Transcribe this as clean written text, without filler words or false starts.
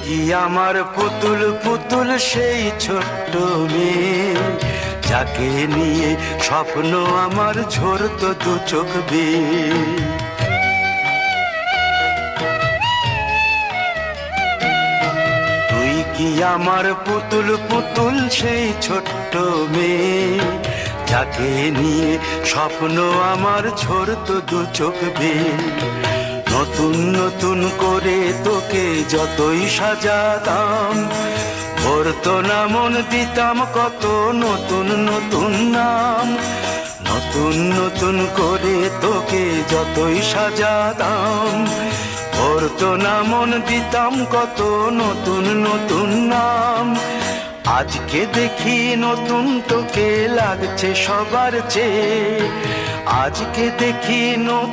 কি আমার পুতুল পুতুল সেই ছোট্ট মেয়ে, যাকে নিয়ে স্বপ্ন আমার ঝরতো দু চোখ বেয়ে। তুই কি আমার পুতুল পুতুল সেই ছোট্ট মেয়ে, যাকে নিয়ে স্বপ্ন আমার ঝরতো দু চোখ বেয়ে। নতুন নতুন করে তোকে যতই সাজাতাম, ভরতো না মন, দিতাম কত নতুন নতুন নাম। নতুন নতুন করে তোকে যতই সাজাতাম, ভরতো না মন, দিতাম কত নতুন নতুন নাম। আজকে দেখি নতুন তোকে লাগছে সবার চেয়ে, আজকে দেখি নতুন